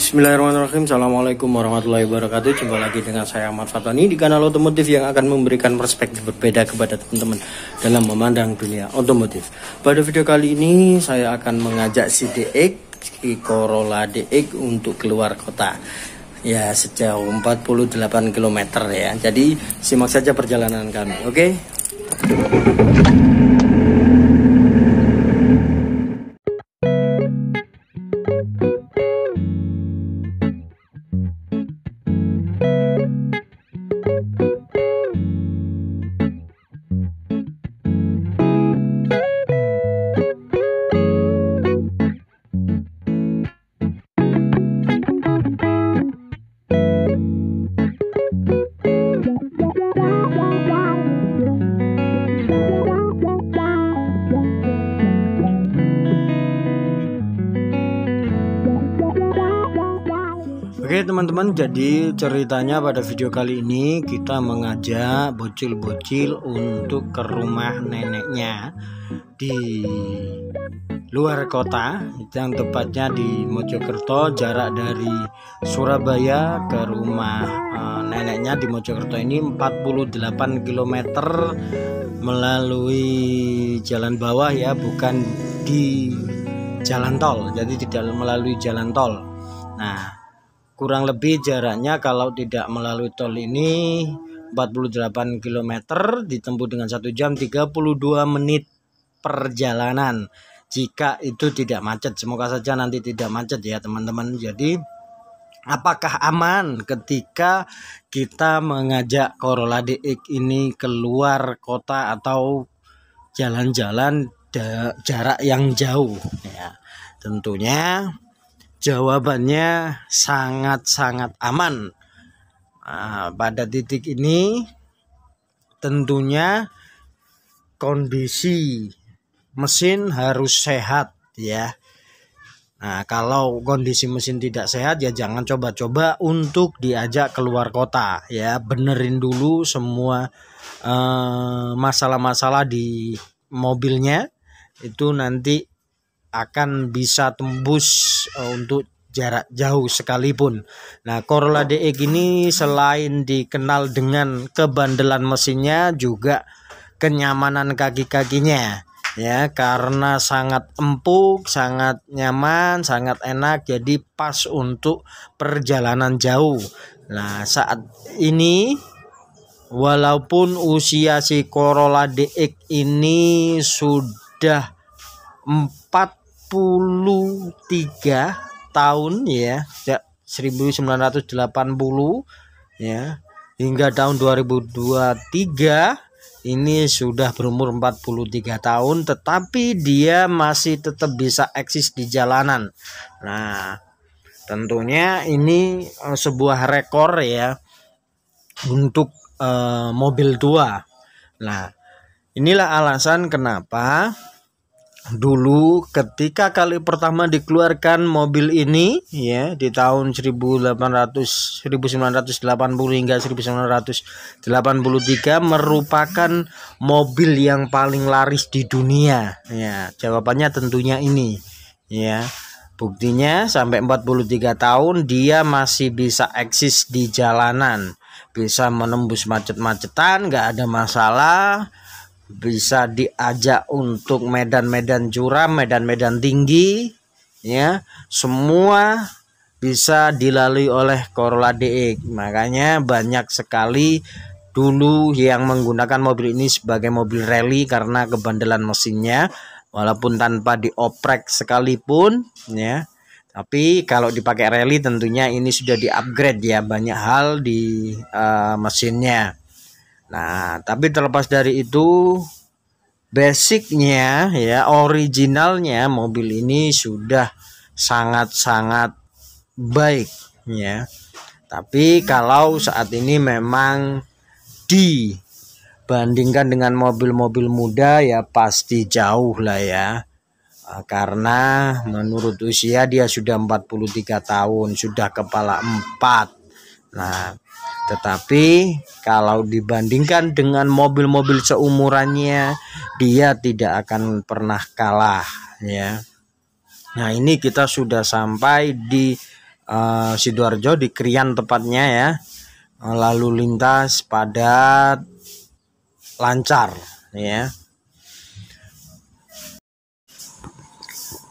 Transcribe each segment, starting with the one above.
Bismillahirrahmanirrahim. Assalamualaikum warahmatullahi wabarakatuh. Jumpa lagi dengan saya Ahmad Fatani di kanal otomotif yang akan memberikan perspektif berbeda kepada teman-teman dalam memandang dunia otomotif. Pada video kali ini saya akan mengajak si DX, si Corolla DX untuk keluar kota. Ya, sejauh 48 km ya. Jadi simak saja perjalanan kami, oke? Oke teman-teman, jadi ceritanya pada video kali ini kita mengajak bocil-bocil untuk ke rumah neneknya di luar kota, yang tepatnya di Mojokerto. Jarak dari Surabaya ke rumah neneknya di Mojokerto ini 48 km melalui jalan bawah ya, bukan di jalan tol, jadi tidak melalui jalan tol. Nah, kurang lebih jaraknya kalau tidak melalui tol ini 48 km ditempuh dengan 1 jam 32 menit perjalanan, jika itu tidak macet. Semoga saja nanti tidak macet ya teman-teman. Jadi apakah aman ketika kita mengajak Corolla DX ini keluar kota atau jalan-jalan jarak yang jauh ya? Tentunya jawabannya sangat-sangat aman. Pada titik ini tentunya kondisi mesin harus sehat ya. Nah, kalau kondisi mesin tidak sehat ya jangan coba-coba untuk diajak keluar kota ya. Benerin dulu semua masalah-masalah di mobilnya, itu nanti akan bisa tembus untuk jarak jauh sekalipun. Nah, Corolla DX ini selain dikenal dengan kebandelan mesinnya, juga kenyamanan kaki-kakinya ya, karena sangat empuk, sangat nyaman, sangat enak, jadi pas untuk perjalanan jauh. Nah, saat ini walaupun usia si Corolla DX ini sudah 43 tahun ya, 1980 ya, hingga tahun 2023 ini sudah berumur 43 tahun, tetapi dia masih tetap bisa eksis di jalanan. Nah, tentunya ini sebuah rekor ya untuk mobil tua. Nah, inilah alasan kenapa dulu ketika kali pertama dikeluarkan mobil ini ya, di tahun 1980 hingga 1983 merupakan mobil yang paling laris di dunia ya. Jawabannya tentunya ini ya. Buktinya sampai 43 tahun dia masih bisa eksis di jalanan, bisa menembus macet-macetan, nggak ada masalah. Bisa diajak untuk medan-medan curam, medan-medan tinggi ya, semua bisa dilalui oleh Corolla DX. Makanya banyak sekali dulu yang menggunakan mobil ini sebagai mobil rally karena kebandelan mesinnya, walaupun tanpa dioprek sekalipun ya. Tapi kalau dipakai rally tentunya ini sudah di-upgrade ya, banyak hal di mesinnya. Nah, tapi terlepas dari itu, basicnya ya, originalnya mobil ini sudah sangat-sangat baik ya. Tapi kalau saat ini memang dibandingkan dengan mobil-mobil muda ya pasti jauh lah ya. Karena menurut usia dia sudah 43 tahun, sudah kepala 4. Nah, tetapi kalau dibandingkan dengan mobil-mobil seumurannya, dia tidak akan pernah kalah ya. Nah, ini kita sudah sampai di Sidoarjo di Krian tepatnya ya. Lalu lintas padat, lancar ya.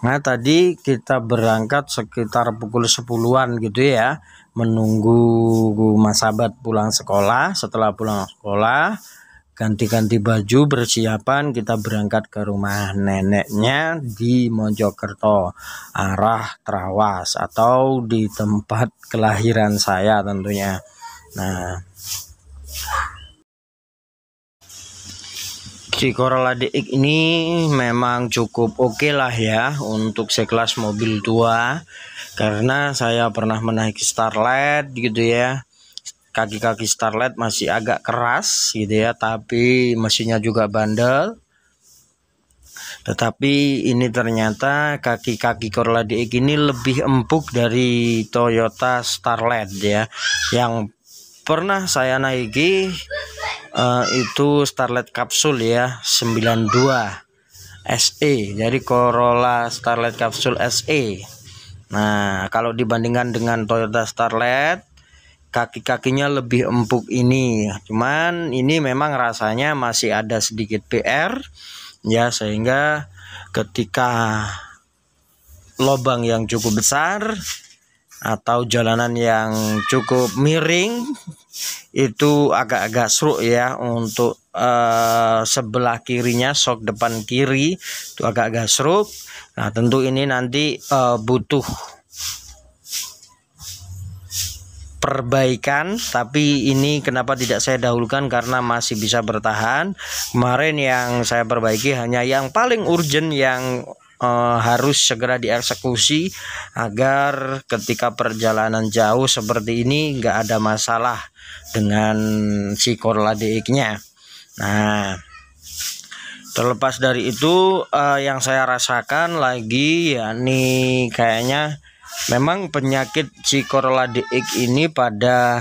Nah tadi kita berangkat sekitar pukul 10-an gitu ya, menunggu Mas Sahabat pulang sekolah. Setelah pulang sekolah, ganti-ganti baju, bersiapan, kita berangkat ke rumah neneknya di Mojokerto, arah Trawas, atau di tempat kelahiran saya tentunya. Nah, si Corolla DX ini memang cukup oke lah ya untuk sekelas mobil tua, karena saya pernah menaiki Starlet gitu ya. Kaki-kaki Starlet masih agak keras gitu ya, tapi mesinnya juga bandel. Tetapi ini ternyata kaki-kaki Corolla DX ini lebih empuk dari Toyota Starlet ya. Yang pernah saya naiki itu Starlet Capsule ya, 92 SE. Jadi Corolla Starlet Capsule SE. Nah, kalau dibandingkan dengan Toyota Starlet, kaki-kakinya lebih empuk ini. Cuman ini memang rasanya masih ada sedikit PR ya, sehingga ketika lubang yang cukup besar atau jalanan yang cukup miring, itu agak-agak seruk ya untuk sebelah kirinya, sok depan kiri itu agak-agak seruk. Nah tentu ini nanti butuh perbaikan, tapi ini kenapa tidak saya dahulukan karena masih bisa bertahan. Kemarin yang saya perbaiki hanya yang paling urgent, yang harus segera dieksekusi agar ketika perjalanan jauh seperti ini nggak ada masalah dengan si Corolla DX-nya. Nah, terlepas dari itu, yang saya rasakan lagi yakni kayaknya memang penyakit si Corolla DX ini pada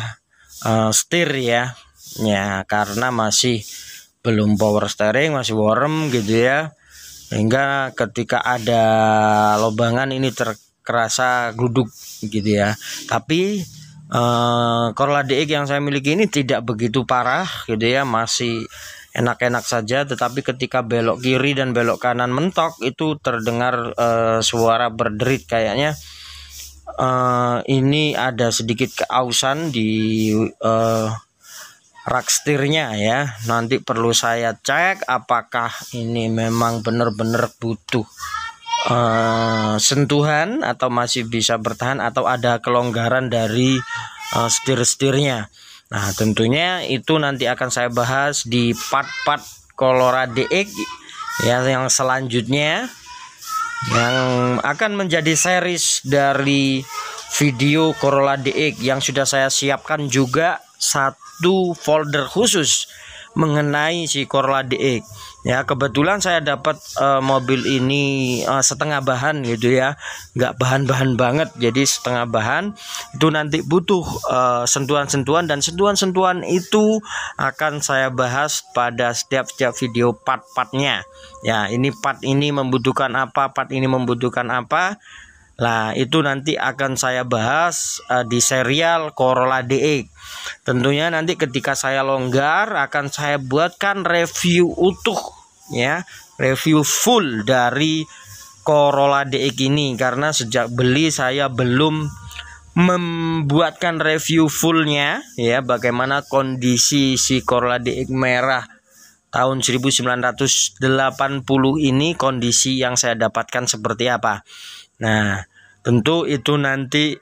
setir ya. Ya, karena masih belum power steering, masih worem gitu ya. Sehingga ketika ada lobangan ini terasa gluduk gitu ya. Tapi Corolla DX yang saya miliki ini tidak begitu parah gitu ya, masih enak-enak saja. Tetapi ketika belok kiri dan belok kanan mentok itu terdengar suara berderit, kayaknya ini ada sedikit keausan di rak setirnya ya. Nanti perlu saya cek apakah ini memang benar-benar butuh sentuhan atau masih bisa bertahan, atau ada kelonggaran dari setir-setirnya. Nah tentunya itu nanti akan saya bahas di part-part Corolla DX ya, yang selanjutnya, yang akan menjadi series dari video Corolla DX yang sudah saya siapkan juga satu folder khusus mengenai si Corolla DX ya. Kebetulan saya dapat mobil ini setengah bahan gitu ya, nggak bahan-bahan banget, jadi setengah bahan. Itu nanti butuh sentuhan-sentuhan, dan sentuhan-sentuhan itu akan saya bahas pada setiap video part-partnya ya. Ini part ini membutuhkan apa, part ini membutuhkan apa. Nah itu nanti akan saya bahas di serial Corolla DX. Tentunya nanti ketika saya longgar akan saya buatkan review utuh ya, review full dari Corolla DX ini, karena sejak beli saya belum membuatkan review fullnya ya, bagaimana kondisi si Corolla DX merah tahun 1980 ini, kondisi yang saya dapatkan seperti apa. Nah tentu itu nanti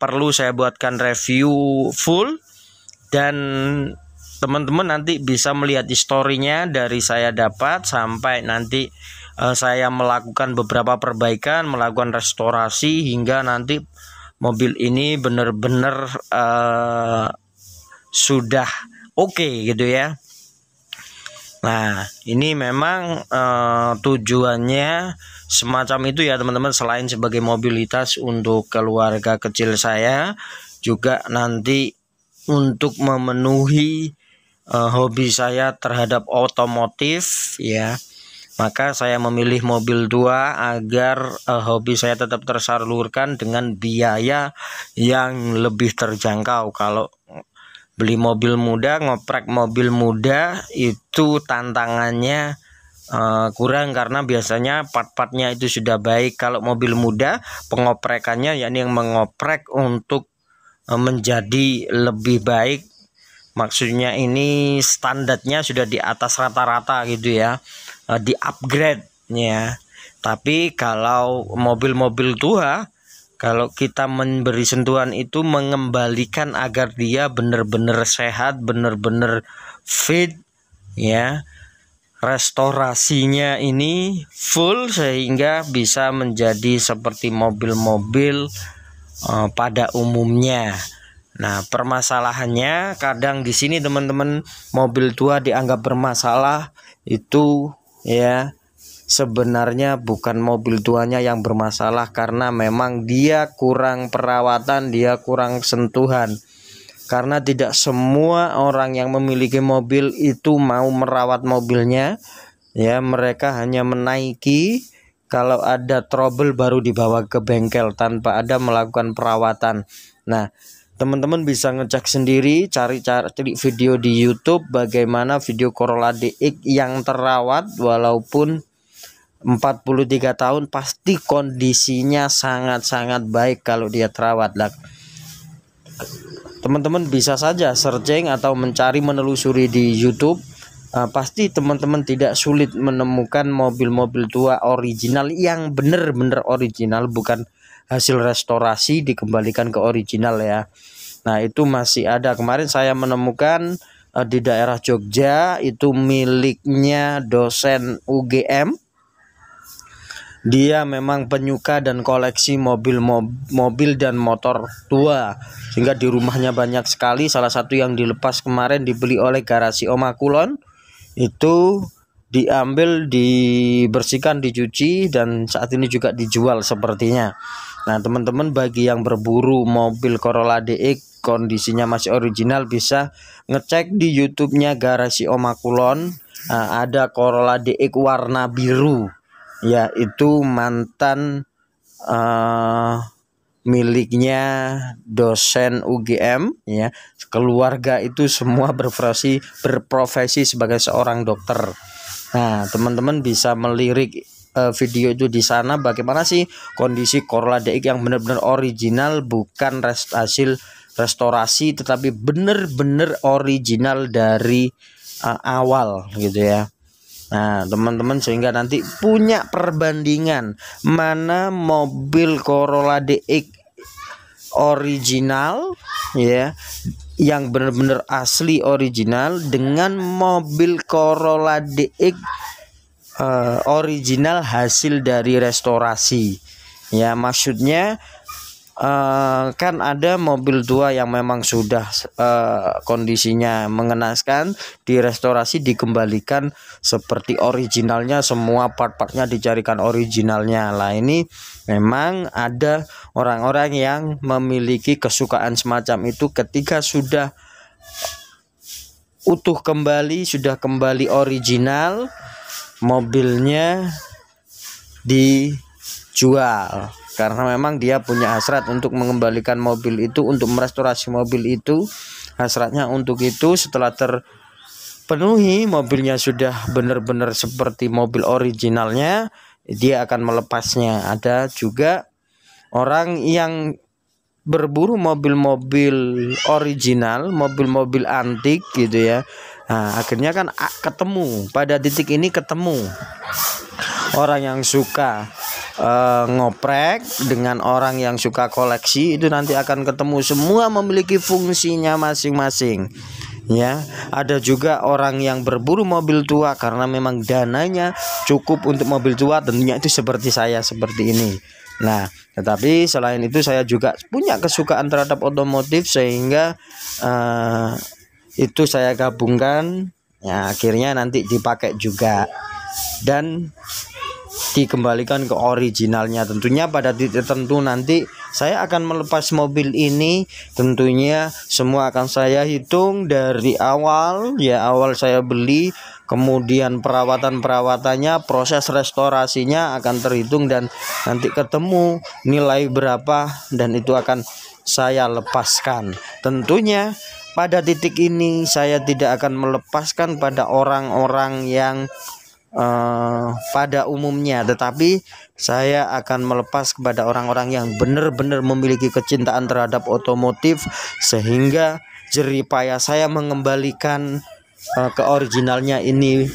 perlu saya buatkan review full, dan teman-teman nanti bisa melihat historinya dari saya dapat sampai nanti saya melakukan beberapa perbaikan, melakukan restorasi, hingga nanti mobil ini benar-benar sudah oke gitu ya. Nah ini memang tujuannya semacam itu ya teman-teman. Selain sebagai mobilitas untuk keluarga kecil saya, juga nanti untuk memenuhi hobi saya terhadap otomotif ya. Maka saya memilih mobil tua agar hobi saya tetap tersalurkan dengan biaya yang lebih terjangkau. Kalau beli mobil muda, ngoprek mobil muda itu tantangannya kurang, karena biasanya part-partnya itu sudah baik. Kalau mobil muda, pengoprekannya yakni yang mengoprek untuk menjadi lebih baik, maksudnya ini standarnya sudah di atas rata-rata gitu ya, di upgrade ya. Tapi kalau mobil-mobil tua, kalau kita memberi sentuhan itu mengembalikan agar dia benar-benar sehat, benar-benar fit ya, restorasinya ini full sehingga bisa menjadi seperti mobil-mobil pada umumnya. Nah, permasalahannya kadang di sini teman-teman, mobil tua dianggap bermasalah itu ya, sebenarnya bukan mobil tuanya yang bermasalah, karena memang dia kurang perawatan, dia kurang sentuhan. Karena tidak semua orang yang memiliki mobil itu mau merawat mobilnya ya, mereka hanya menaiki, kalau ada trouble baru dibawa ke bengkel tanpa ada melakukan perawatan. Nah, teman-teman bisa ngecek sendiri, cari video di YouTube bagaimana video Corolla DX yang terawat walaupun 43 tahun, pasti kondisinya sangat-sangat baik kalau dia terawat. Teman-teman bisa saja searching atau menelusuri di YouTube. Pasti teman-teman tidak sulit menemukan mobil-mobil tua original yang benar-benar original, bukan hasil restorasi dikembalikan ke original ya. Nah, itu masih ada. Kemarin saya menemukan di daerah Jogja, itu miliknya dosen UGM. Dia memang penyuka dan koleksi mobil dan motor tua, sehingga di rumahnya banyak sekali. Salah satu yang dilepas kemarin dibeli oleh garasi Oma Kulon, itu diambil, dibersihkan, dicuci, dan saat ini juga dijual sepertinya. Nah, teman-teman bagi yang berburu mobil Corolla DX kondisinya masih original, bisa ngecek di YouTube-nya garasi Oma Kulon. Ada Corolla DX warna biru ya, itu mantan miliknya dosen UGM ya. Keluarga itu semua berprofesi sebagai seorang dokter. Nah, teman-teman bisa melirik video itu di sana, bagaimana sih kondisi Corolla DX yang benar-benar original, bukan hasil restorasi, tetapi benar-benar original dari awal gitu ya. Nah, teman-teman sehingga nanti punya perbandingan mana mobil Corolla DX original ya, yang benar-benar asli original, dengan mobil Corolla DX original hasil dari restorasi ya. Maksudnya kan ada mobil tua yang memang sudah kondisinya mengenaskan, direstorasi, dikembalikan seperti originalnya, semua part-partnya dicarikan originalnya lah. Ini memang ada orang-orang yang memiliki kesukaan semacam itu, ketika sudah utuh kembali, sudah kembali original, mobilnya dijual. Karena memang dia punya hasrat untuk mengembalikan mobil itu, untuk merestorasi mobil itu. Hasratnya untuk itu setelah terpenuhi, mobilnya sudah benar-benar seperti mobil originalnya, dia akan melepasnya. Ada juga orang yang berburu mobil-mobil original, mobil-mobil antik gitu ya. Nah, akhirnya kan ketemu, pada titik ini ketemu orang yang suka ngoprek dengan orang yang suka koleksi, itu nanti akan ketemu, semua memiliki fungsinya masing-masing ya. Ada juga orang yang berburu mobil tua karena memang dananya cukup untuk mobil tua, tentunya itu seperti saya seperti ini. Nah, tetapi selain itu saya juga punya kesukaan terhadap otomotif, sehingga itu saya gabungkan ya, akhirnya nanti dipakai juga dan dikembalikan ke originalnya. Tentunya pada titik tertentu nanti saya akan melepas mobil ini. Tentunya semua akan saya hitung dari awal, ya, awal saya beli, kemudian perawatan-perawatannya, proses restorasinya akan terhitung, dan nanti ketemu nilai berapa, dan itu akan saya lepaskan. Tentunya pada titik ini saya tidak akan melepaskan pada orang-orang yang pada umumnya, tetapi saya akan melepas kepada orang-orang yang benar-benar memiliki kecintaan terhadap otomotif, sehingga jerih payah saya mengembalikan ke originalnya ini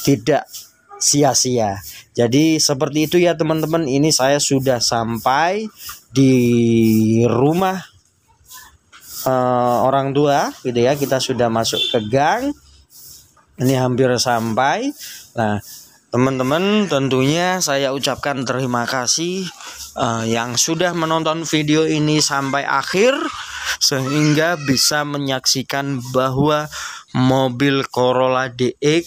tidak sia-sia. Jadi seperti itu ya teman-teman. Ini saya sudah sampai di rumah orang tua gitu ya. Kita sudah masuk ke gang. Ini hampir sampai. Nah, teman-teman, tentunya saya ucapkan terima kasih yang sudah menonton video ini sampai akhir, sehingga bisa menyaksikan bahwa mobil Corolla DX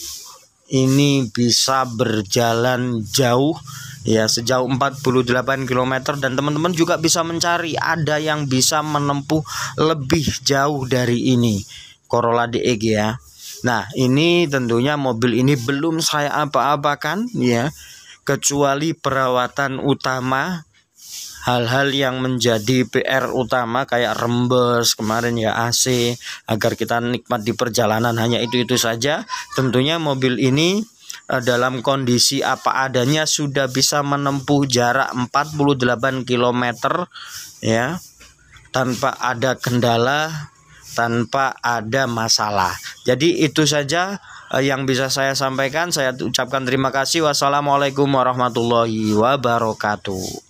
ini bisa berjalan jauh, ya, sejauh 48 km, dan teman-teman juga bisa mencari ada yang bisa menempuh lebih jauh dari ini, Corolla DX ya. Nah, ini tentunya mobil ini belum saya apa-apakan ya, kecuali perawatan utama, hal-hal yang menjadi PR utama kayak rembes kemarin ya, AC, agar kita nikmat di perjalanan, hanya itu saja. Tentunya mobil ini dalam kondisi apa adanya sudah bisa menempuh jarak 48 km ya, tanpa ada kendala, tanpa ada masalah. Jadi itu saja yang bisa saya sampaikan. Saya ucapkan terima kasih. Wassalamualaikum warahmatullahi wabarakatuh.